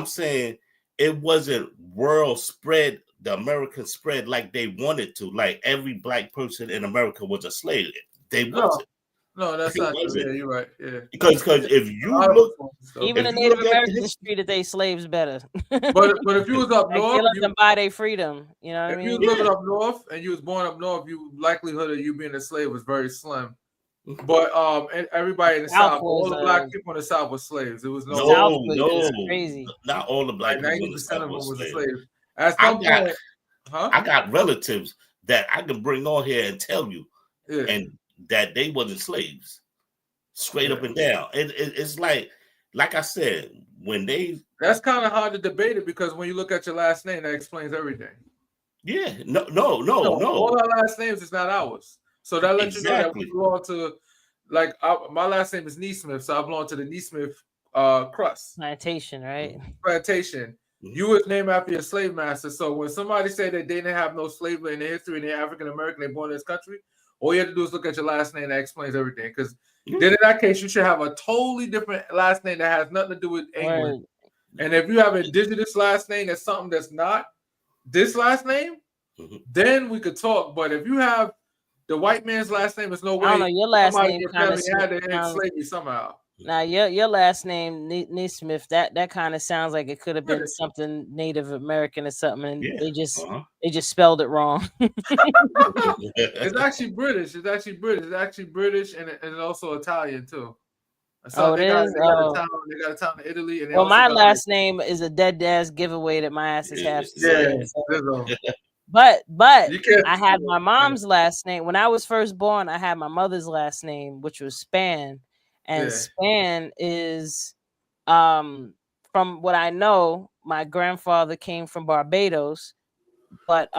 saying it wasn't world spread. The American spread like they wanted to. Like every black person in America was a slave. They wasn't. No, that's not true. Yeah, you're right. Yeah. Because if you look, even the Native Americans treated their slaves better. but if you was up north, they let them buy their freedom. You know what I mean? If you was living up north and you was born up north, likelihood of you being a slave was very slim. But and everybody in the South, all the black people in the South were slaves. It was no, crazy. Not all the black people in the 90% South of them were was slaves. slaves. At some point, I got relatives that I can bring on here and tell you, yeah. and that they wasn't slaves, straight up and down. It's like I said, when they. That's kind of hard to debate it because when you look at your last name, that explains everything. Yeah, no. All our last names is not ours, so that lets you know that we belong to. Like my last name is Neesmith, so I belong to the Neesmith crust plantation, right? Plantation. You was named after your slave master. So when somebody say that they didn't have no slavery in their history and they're African American, they're born in this country, all you have to do is look at your last name. That explains everything. Because then in that case, you should have a totally different last name that has nothing to do with England. Right. And if you have an indigenous last name that's something that's not this last name, then we could talk. But if you have the white man's last name, there's no way. I don't know, your last name kind of had to enslave you somehow. Now your last name Neesmith, that kind of sounds like it could have been something Native American or something, and they just spelled it wrong. It's actually British. It's actually British and also Italian too. So they got a town in Italy. And my last name is a dead ass giveaway that my ass is half. But I had my mom's last name when I was first born. I had my mother's last name, which was Span. And Span is, from what I know, my grandfather came from Barbados, but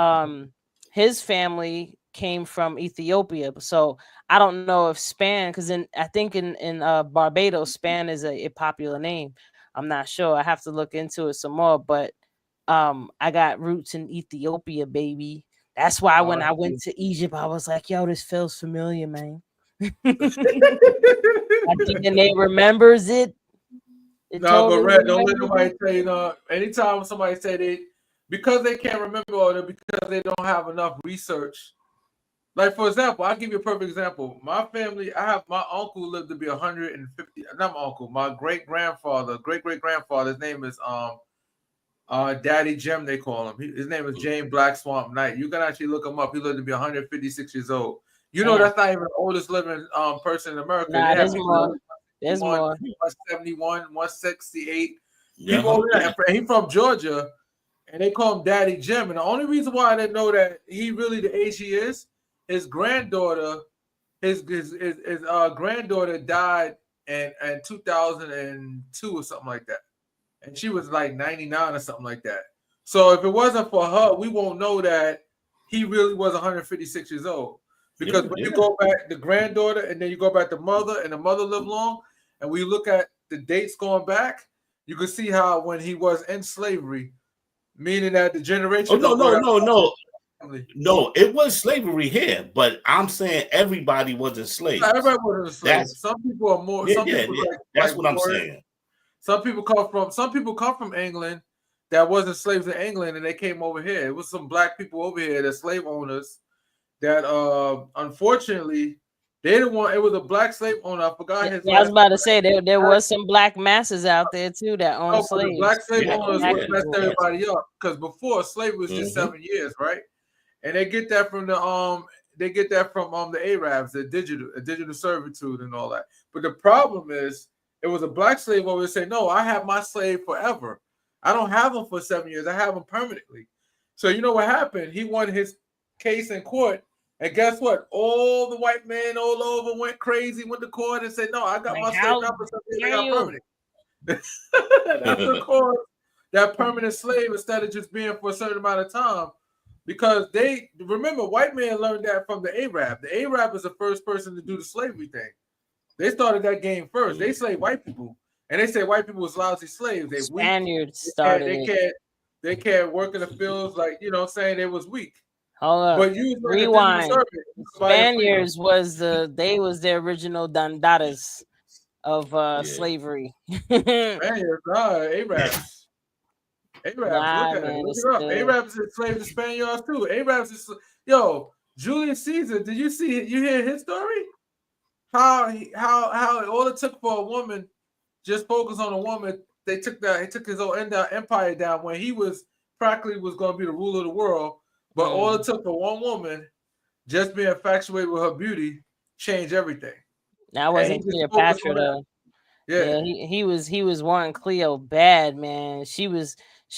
his family came from Ethiopia. So I don't know if Span, because I think in Barbados, Span is a popular name. I'm not sure. I have to look into it some more. But I got roots in Ethiopia, baby. That's why Oh, when I I went see. to Egypt, I was like, yo, this feels familiar, man. My DNA remembers it. It No, but totally Red, don't let remembers nobody it. say anytime somebody say they because they can't remember all that because they don't have enough research. Like for example, I'll give you a perfect example. My family, I have my uncle lived to be 150. Not my uncle, my great grandfather, great grandfather. His name is Daddy Jim. They call him. His name is James Black Swamp Knight. You can actually look him up. He lived to be 156 years old. You know Damn. that's not even the oldest living person in America. Nah, They have there's people more. There's more. 171, 168. Yeah. People older than that. He's from Georgia, and they call him Daddy Jim. And the only reason why I didn't know that he really the age he is, his granddaughter, his granddaughter died in 2002 or something like that, and she was like 99 or something like that. So if it wasn't for her, we won't know that he really was 156 years old. Because when you go back the granddaughter and then you go back the mother and the mother lived long, and we look at the dates going back, you can see how when he was in slavery, meaning that the generation. No, it was slavery here, but I'm saying everybody wasn't slaves. Everybody was a slave. Some people are more. Some people that's what I'm saying. Some people come from England that wasn't slaves in England, and they came over here. It was some black people over here, that slave owners, that unfortunately they didn't want. It was a black slave owner. I forgot his. Yeah, I was about to say there was some black masses out there too that owned slaves. The black slave owners would mess everybody up because before slavery was just 7 years, right? And they get that from the Arabs, the digital servitude and all that. But the problem is, it was a black slave owner say, "No, I have my slave forever. I don't have him for 7 years. I have him permanently." So you know what happened? He won his case in court, and guess what? All the white men all over went crazy, went to court and said, "No, I got my slave now for 7 years. I got permanent." That's the cause that permanent slave instead of just being for a certain amount of time. Because they remember, white men learned that from the Arab. The Arab is the first person to do the slavery thing. They started that game first. They slaved white people, and they said white people was lousy slaves. They Spaniards started. They can't work in the fields, like saying they was weak. Hold up. But you rewind. Spaniards was the original dandadas of slavery. Spaniards, Arabs. Arabs, look it up. Arabs enslaved the Spaniards too. Arabs is Julius Caesar. Did you hear his story? How all it took for a woman, just focus on a woman. He took his whole empire down when he was practically was going to be the ruler of the world. But all it took for one woman, just being infatuated with her beauty, changed everything. That wasn't Cleopatra though. Yeah, he was wanting Cleo bad, man. She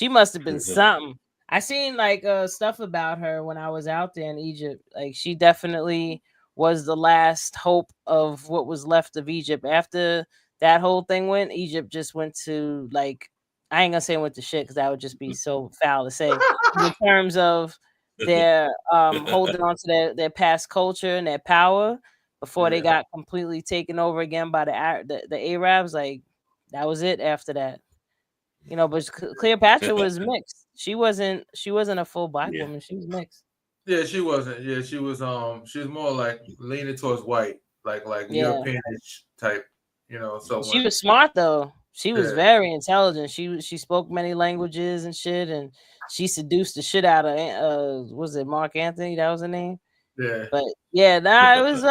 must have been something. I seen like stuff about her when I was out there in Egypt. Like she definitely was the last hope of what was left of Egypt. After that whole thing went, Egypt just went to like, I ain't gonna say went to shit because that would just be so foul to say. In terms of their holding on to their past culture and their power before they got completely taken over again by the Arabs. Like that was it after that. But Cleopatra was mixed. She wasn't a full black woman. She was mixed. Yeah, she wasn't. Yeah, she was more like leaning towards white, like European-ish type, so she was smart though. She was very intelligent. She spoke many languages and shit, and she seduced the shit out of was it Mark Anthony? That was her name. Yeah. But yeah, it was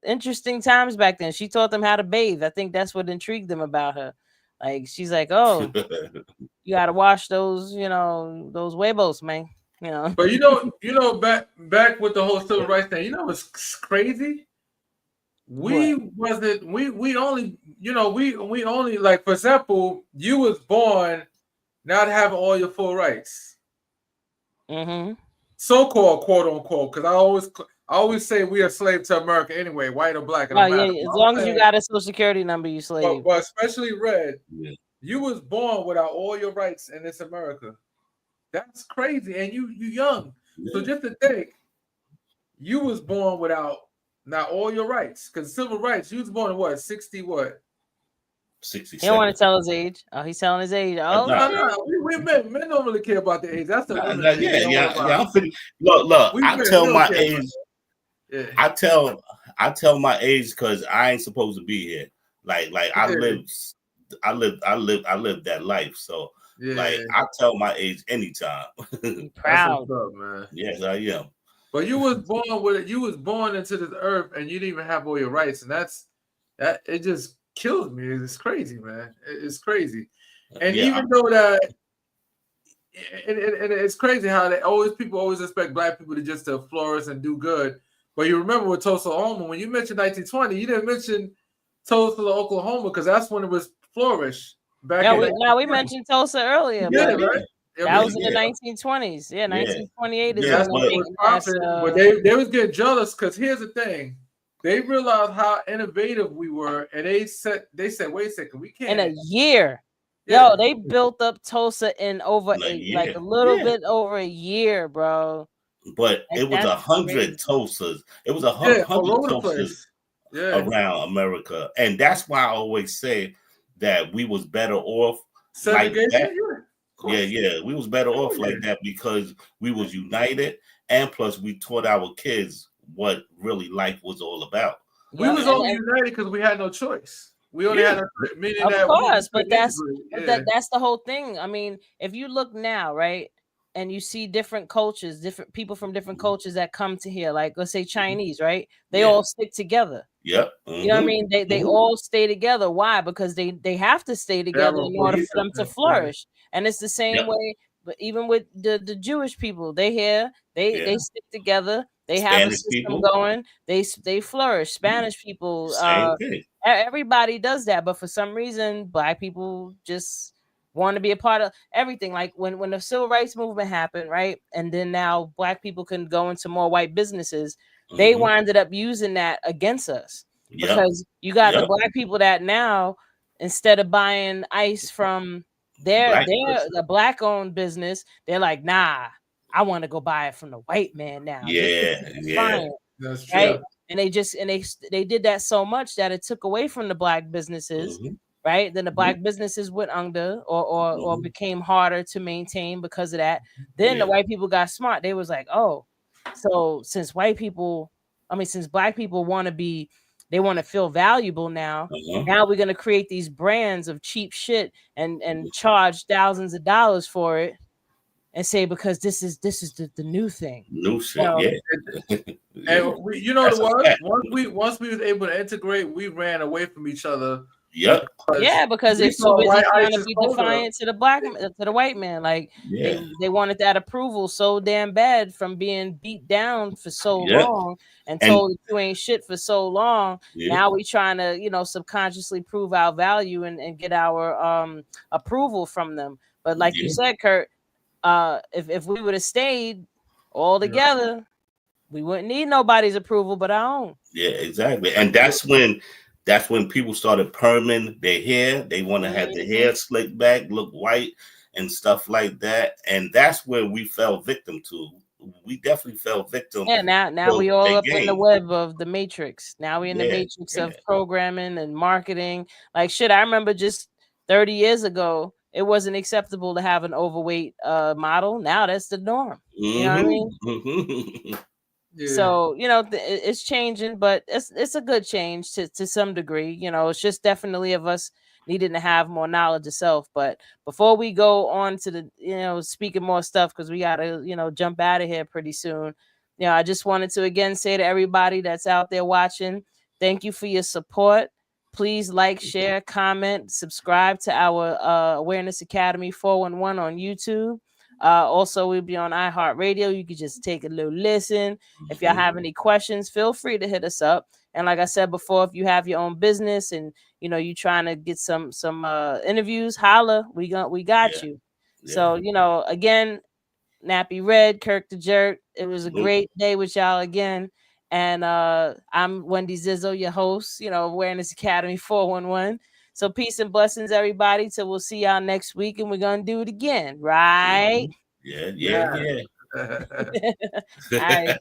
interesting times back then. She taught them how to bathe. I think that's what intrigued them about her. Like she's like, oh, you gotta wash those, those huevos, man. But back with the whole civil rights thing, what's crazy? We only like, for example, you was born not having all your full rights. So-called, quote unquote, because I always say we are slave to America anyway, white or black. As long as you got a social security number, you slave. But especially Red, you was born without all your rights in this America. That's crazy, and you young. So just to think, you was born without not all your rights, because civil rights, you was born in what, 60 what? 67. He don't want to tell his age. Oh, he's telling his age. Oh, No. We men don't really care about the age. That's the women thing. Yeah. I'm pretty, look. I tell my age. Yeah. I tell my age because I ain't supposed to be here. Like I lived that life. So like I tell my age anytime. Proud, up, man. Yes, I am. But you was born with it. You was born into this earth, and you didn't even have all your rights, and that it just kills me. It's crazy, man. It's crazy. And even though that, and it's crazy how people always expect black people to flourish and do good. But you remember with Tulsa, Oklahoma, when you mentioned 1920, you didn't mention Tulsa, Oklahoma, because that's when it was flourished. We mentioned Tulsa earlier. Yeah, right. That was in the 1920s. Yeah, 1928 is when but they was getting jealous because here's the thing. They realized how innovative we were, and they said, wait a second, we can't. In a year. Yeah. Yo, they built up Tulsa in over a little bit over a year, bro. But it was 100 Tulsas. It was 100 Tulsas around America. And that's why I always say that we was better off like that. Yeah. We was better off like that because we was united, and plus we taught our kids what really life was all about. We was only united because we had no choice. We only had meaning of that course, but that's the whole thing. I mean, if you look now, right, and you see different cultures, different people from different cultures that come to here, like let's say Chinese, right? They all stick together. Yep. You know what I mean? They all stay together. Why? Because they have to stay together in order for them to flourish. And it's the same way, but even with the Jewish people, they stick together. They have a system going. They flourish. Spanish people, everybody does that. But for some reason, black people just want to be a part of everything. Like when the civil rights movement happened, right? And then now black people can go into more white businesses. They winded up using that against us because you got the black people that now, instead of buying ice from the black owned business, they're like, nah, I want to go buy it from the white man now. Fine. That's true. Right? And they did that so much that it took away from the black businesses. Right, then the black businesses went under or became harder to maintain because of that. Then the white people got smart. They was like, oh, so since black people want to feel valuable now. Now we're gonna create these brands of cheap shit and charge thousands of dollars for it, and say because this is the new thing. New shit, And once we was able to integrate, we ran away from each other. Yep. Because they're so busy trying to be defiant to the white man. Like they wanted that approval so damn bad from being beat down for so long and told that you ain't shit for so long. Now we trying to, subconsciously prove our value and get our approval from them. But like you said, Kurt, if we would have stayed all together, we wouldn't need nobody's approval but our own. Yeah, exactly. And that's when people started perming their hair. They want to have their hair slicked back, look white and stuff like that. And that's where we fell victim to. We definitely fell victim. Yeah, now we all up in the web of the matrix. Now we in the matrix of programming and marketing. Like shit, I remember just 30 years ago, it wasn't acceptable to have an overweight model. Now that's the norm. You know what I mean? So it's changing, but it's a good change to some degree. It's just definitely of us needing to have more knowledge of self. But before we go on to the speaking more stuff, because we gotta jump out of here pretty soon. I just wanted to again say to everybody that's out there watching, thank you for your support. Please like, share, comment, subscribe to our Awareness Academy 411 on YouTube. Also, we'll be on iHeartRadio. You can just take a little listen. If y'all have any questions, feel free to hit us up. And like I said before, if you have your own business and you trying to get some interviews, holla. We got you. So again, Nappy Red, Kirk the Jerk. It was a great day with y'all again. And I'm Wendy Zizzo, your host. Awareness Academy 411. So peace and blessings, everybody. So we'll see y'all next week, and we're gonna do it again, right? Yeah. All right.